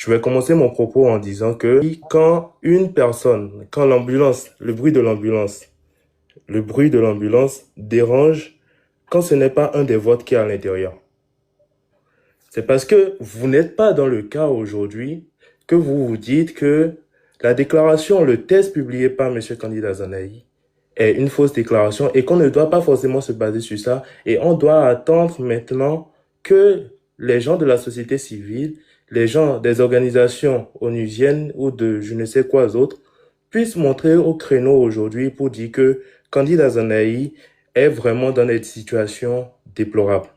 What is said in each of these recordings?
Je vais commencer mon propos en disant que quand une personne, quand l'ambulance, le bruit de l'ambulance dérange quand ce n'est pas un des vôtres qui est à l'intérieur. C'est parce que vous n'êtes pas dans le cas aujourd'hui que vous vous dites que la déclaration, le test publié par M. Candidat Zanaï est une fausse déclaration et qu'on ne doit pas forcément se baser sur ça et on doit attendre maintenant que les gens de la société civile, les gens des organisations onusiennes ou de je ne sais quoi d'autres puissent montrer au créneau aujourd'hui pour dire que Candidat Zanaï est vraiment dans des situations déplorables.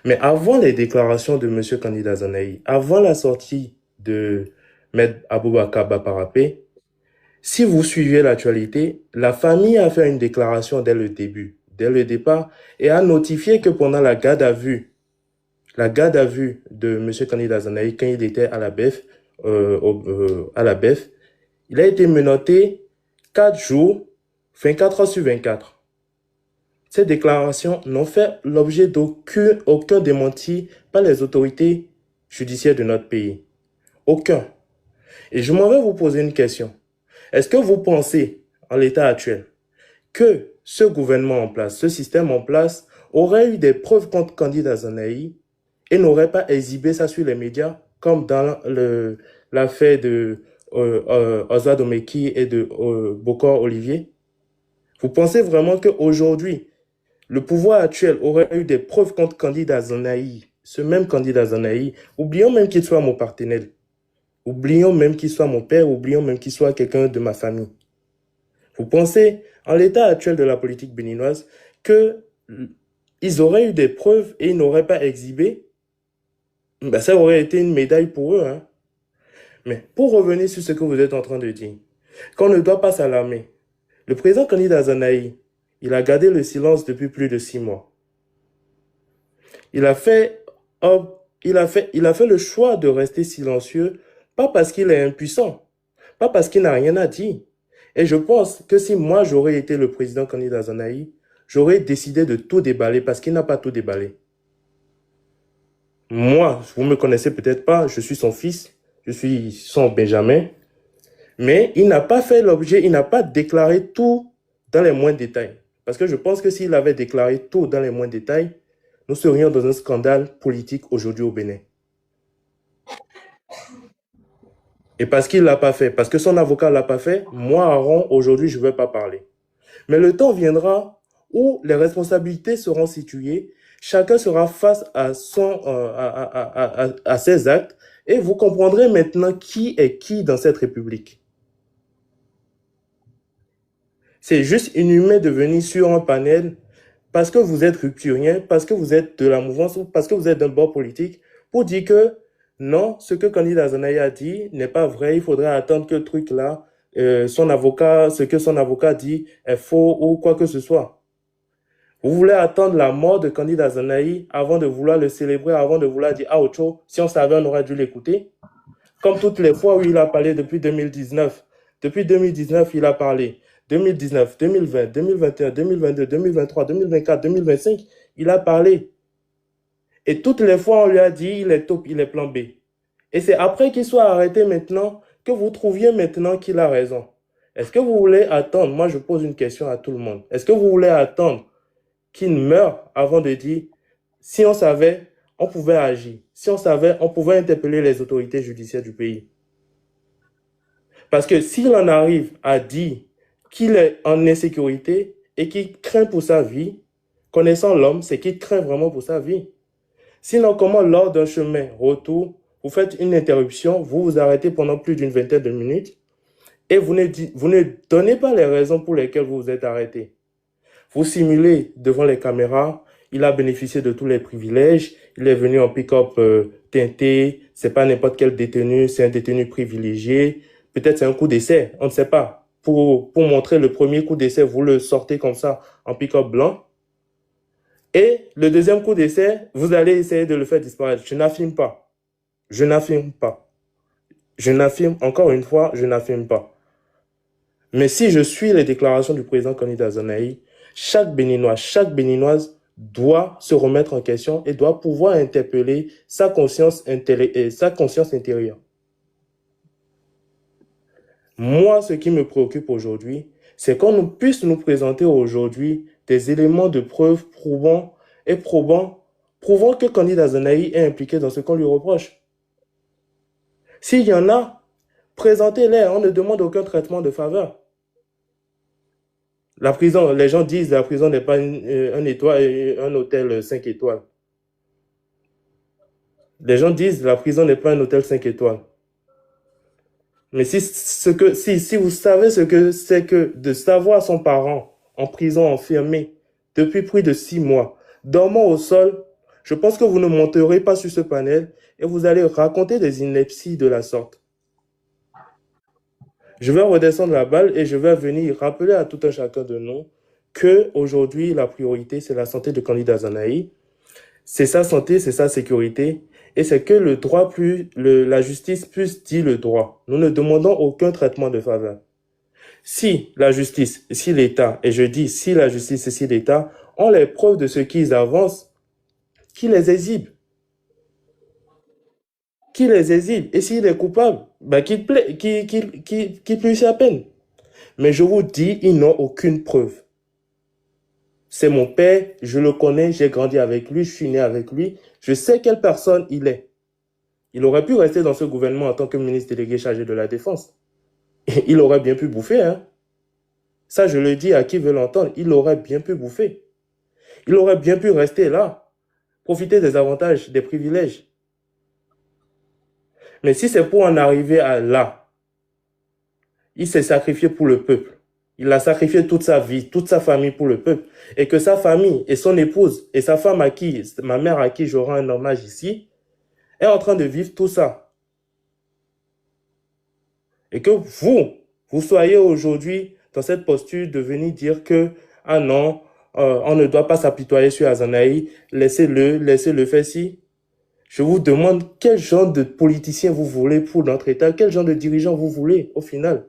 Mais avant les déclarations de M. Candidat Zanaï, avant la sortie de Maître Aboubakar Baparapé, si vous suivez l'actualité, la famille a fait une déclaration dès le début, dès le départ, et a notifié que pendant la garde à vue de M. Candidat Zanaï, quand il était à la BEF, il a été menotté 4 jours, 24 heures sur 24. Ces déclarations n'ont fait l'objet d'aucun démenti par les autorités judiciaires de notre pays. Aucun. Et je m'en vais vous poser une question. Est-ce que vous pensez, en l'état actuel, que ce gouvernement en place, ce système en place, aurait eu des preuves contre Candidat Zanaï et n'aurait pas exhibé ça sur les médias, comme dans l'affaire de Oswald Omeki et de Bokor Olivier? Vous pensez vraiment qu'aujourd'hui, le pouvoir actuel aurait eu des preuves contre Candidat Zanaï, ce même Candidat Zanaï, oublions même qu'il soit mon partenaire, oublions même qu'il soit mon père, oublions même qu'il soit quelqu'un de ma famille. Vous pensez, en l'état actuel de la politique béninoise, qu'ils auraient eu des preuves et ils n'auraient pas exhibé? Ben, ça aurait été une médaille pour eux. Hein. Mais pour revenir sur ce que vous êtes en train de dire, qu'on ne doit pas s'alarmer. Le président Candidat Zanaï, il a gardé le silence depuis plus de 6 mois. Il a fait le choix de rester silencieux, pas parce qu'il est impuissant, pas parce qu'il n'a rien à dire. Et je pense que si moi j'aurais été le président Candidat Zanaï, j'aurais décidé de tout déballer parce qu'il n'a pas tout déballé. Moi, vous me connaissez peut-être pas, je suis son fils, je suis son Benjamin, mais il n'a pas fait l'objet, il n'a pas déclaré tout dans les moindres détails. Parce que je pense que s'il avait déclaré tout dans les moindres détails, nous serions dans un scandale politique aujourd'hui au Bénin. Et parce qu'il ne l'a pas fait, parce que son avocat ne l'a pas fait, moi, Aaron, aujourd'hui, je ne vais pas parler. Mais le temps viendra où les responsabilités seront situées, chacun sera face à ses actes, et vous comprendrez maintenant qui est qui dans cette République. C'est juste inhumain de venir sur un panel parce que vous êtes rupturien, parce que vous êtes de la mouvance ou parce que vous êtes d'un bord politique pour dire que non, ce que Candidat Zanaï a dit n'est pas vrai, il faudrait attendre que le truc là, ce que son avocat dit est faux ou quoi que ce soit. Vous voulez attendre la mort de Candidat Zanaï avant de vouloir le célébrer, avant de vouloir dire ah autre, si on savait on aurait dû l'écouter. Comme toutes les fois où il a parlé depuis 2019. Depuis 2019, il a parlé. 2019, 2020, 2021, 2022, 2023, 2024, 2025, il a parlé. Et toutes les fois, on lui a dit, il est top, il est plan B. Et c'est après qu'il soit arrêté maintenant que vous trouviez maintenant qu'il a raison. Est-ce que vous voulez attendre? Moi, je pose une question à tout le monde. Est-ce que vous voulez attendre qu'il meure avant de dire, si on savait, on pouvait agir. Si on savait, on pouvait interpeller les autorités judiciaires du pays. Parce que s'il en arrive à dire qu'il est en insécurité et qu'il craint pour sa vie, connaissant l'homme, c'est qu'il craint vraiment pour sa vie. Sinon, comment lors d'un chemin retour, vous faites une interruption, vous vous arrêtez pendant plus d'une vingtaine de minutes et vous ne donnez pas les raisons pour lesquelles vous vous êtes arrêté. Vous simulez devant les caméras, il a bénéficié de tous les privilèges, il est venu en pick-up teinté, c'est pas n'importe quel détenu, c'est un détenu privilégié, peut-être c'est un coup d'essai, on ne sait pas. Pour montrer le premier coup d'essai, vous le sortez comme ça en pick-up blanc. Et le deuxième coup d'essai, vous allez essayer de le faire disparaître. Je n'affirme pas. Je n'affirme pas. Je n'affirme, encore une fois, je n'affirme pas. Mais si je suis les déclarations du président Candidat Zanaï, chaque Béninois, chaque Béninoise doit se remettre en question et doit pouvoir interpeller sa conscience intérieure. Moi, ce qui me préoccupe aujourd'hui, c'est qu'on nous puisse nous présenter aujourd'hui des éléments de preuve prouvant que Candidat Zanaï est impliqué dans ce qu'on lui reproche. S'il y en a, présentez-les, on ne demande aucun traitement de faveur. La prison, les gens disent que la prison n'est pas un hôtel 5 étoiles. Les gens disent que la prison n'est pas un hôtel 5 étoiles. Mais si vous savez ce que c'est que de savoir son parent en prison enfermé depuis plus de 6 mois, dormant au sol, je pense que vous ne monterez pas sur ce panel et vous allez raconter des inepties de la sorte. Je vais redescendre la balle et je vais venir rappeler à tout un chacun de nous que aujourd'hui la priorité, c'est la santé de Candidat Zanaï. C'est sa santé, c'est sa sécurité. Et c'est que la justice puisse dire le droit. Nous ne demandons aucun traitement de faveur. Si la justice, si l'État, et je dis si la justice et si l'État ont les preuves de ce qu'ils avancent, qu'ils les exhibent. Qu'ils les exhibent. Et s'il est coupable, ben qu'il puisse à peine. Mais je vous dis, ils n'ont aucune preuve. C'est mon père, je le connais, j'ai grandi avec lui, je suis né avec lui, je sais quelle personne il est. Il aurait pu rester dans ce gouvernement en tant que ministre délégué chargé de la Défense. Et il aurait bien pu bouffer, hein. Ça, je le dis à qui veut l'entendre, il aurait bien pu bouffer. Il aurait bien pu rester là, profiter des avantages, des privilèges. Mais si c'est pour en arriver à là, il s'est sacrifié pour le peuple. Il a sacrifié toute sa vie, toute sa famille pour le peuple. Et que sa famille et son épouse et sa femme ma mère à qui j'aurai un hommage ici, est en train de vivre tout ça. Et que vous soyez aujourd'hui dans cette posture de venir dire que, ah non, on ne doit pas s'apitoyer sur Azanaï, laissez-le faire si. Je vous demande quel genre de politicien vous voulez pour notre État, quel genre de dirigeant vous voulez au final.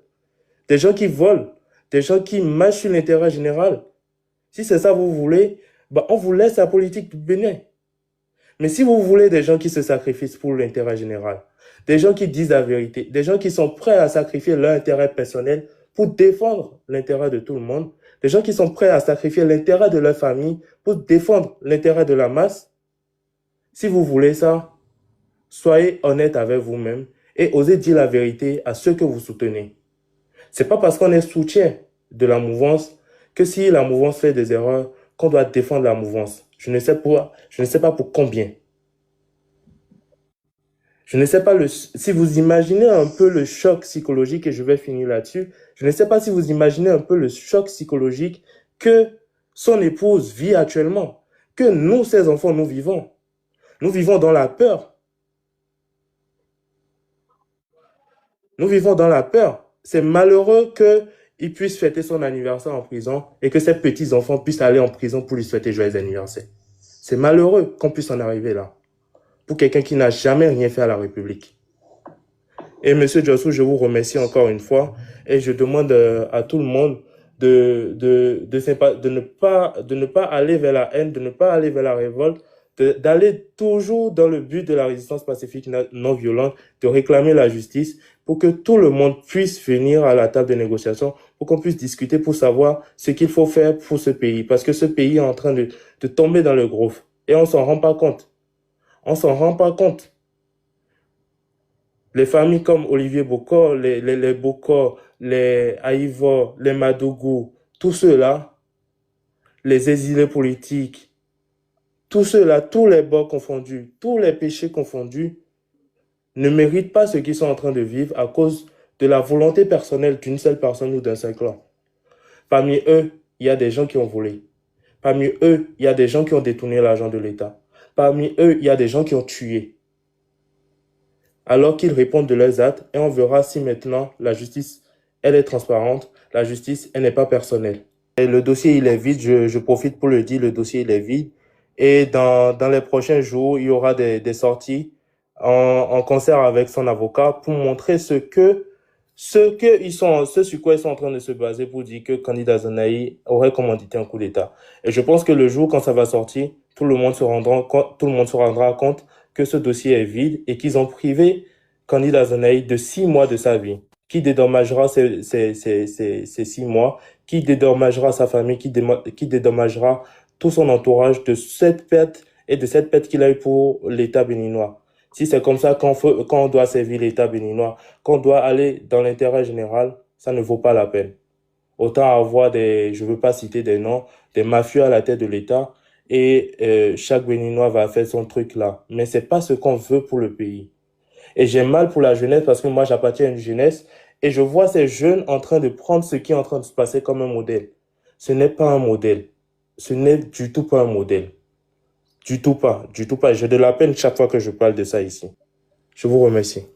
Des gens qui volent, des gens qui marchent sur l'intérêt général. Si c'est ça que vous voulez, bah on vous laisse la politique du Bénin. Mais si vous voulez des gens qui se sacrifient pour l'intérêt général, des gens qui disent la vérité, des gens qui sont prêts à sacrifier leur intérêt personnel pour défendre l'intérêt de tout le monde, des gens qui sont prêts à sacrifier l'intérêt de leur famille pour défendre l'intérêt de la masse, si vous voulez ça, soyez honnête avec vous-même et osez dire la vérité à ceux que vous soutenez. C'est pas parce qu'on est soutien de la mouvance que si la mouvance fait des erreurs, qu'on doit défendre la mouvance. Je ne sais pas pour combien. Je ne sais pas si vous imaginez un peu le choc psychologique, et je vais finir là-dessus, je ne sais pas si vous imaginez un peu le choc psychologique que son épouse vit actuellement, que nous, ses enfants, nous vivons. Nous vivons dans la peur. Nous vivons dans la peur. C'est malheureux qu'il puisse fêter son anniversaire en prison et que ses petits-enfants puissent aller en prison pour lui souhaiter joyeux anniversaire. C'est malheureux qu'on puisse en arriver là. Pour quelqu'un qui n'a jamais rien fait à la République. Et M. Djossou, je vous remercie encore une fois et je demande à tout le monde de ne pas aller vers la haine, de ne pas aller vers la révolte, d'aller toujours dans le but de la résistance pacifique non violente, de réclamer la justice pour que tout le monde puisse venir à la table de négociation, pour qu'on puisse discuter pour savoir ce qu'il faut faire pour ce pays. Parce que ce pays est en train de tomber dans le gouffre et on s'en rend pas compte. On s'en rend pas compte. Les familles comme Olivier Bokor, les Bokor, les Aïvo, les Madougou, tous ceux-là, les exilés politiques, tous ceux-là, tous les bords confondus, tous les péchés confondus, ne méritent pas ce qu'ils sont en train de vivre à cause de la volonté personnelle d'une seule personne ou d'un seul clan. Parmi eux, il y a des gens qui ont volé. Parmi eux, il y a des gens qui ont détourné l'argent de l'État. Parmi eux, il y a des gens qui ont tué. Alors qu'ils répondent de leurs actes et on verra si maintenant la justice, elle est transparente, la justice, elle n'est pas personnelle. Et le dossier, il est vide, je profite pour le dire, le dossier, il est vide. Et dans les prochains jours, il y aura des sorties en concert avec son avocat pour montrer ce sur quoi ils sont en train de se baser pour dire que Candidat Zanaï aurait commandité un coup d'État. Et je pense que le jour quand ça va sortir, tout le monde se rendra compte que ce dossier est vide et qu'ils ont privé Candidat Zanaï de 6 mois de sa vie. qui dédommagera ces 6 mois, qui dédommagera sa famille, qui dédommagera tout son entourage de cette perte et de cette perte qu'il a eue pour l'État béninois. Si c'est comme ça quand on doit servir l'État béninois, qu'on doit aller dans l'intérêt général, ça ne vaut pas la peine. Autant avoir je veux pas citer des noms, des mafieux à la tête de l'État et chaque Béninois va faire son truc là. Mais c'est pas ce qu'on veut pour le pays. Et j'ai mal pour la jeunesse parce que moi j'appartiens à une jeunesse et je vois ces jeunes en train de prendre ce qui est en train de se passer comme un modèle. Ce n'est pas un modèle. Ce n'est du tout pas un modèle. Du tout pas. Du tout pas. J'ai de la peine chaque fois que je parle de ça ici. Je vous remercie.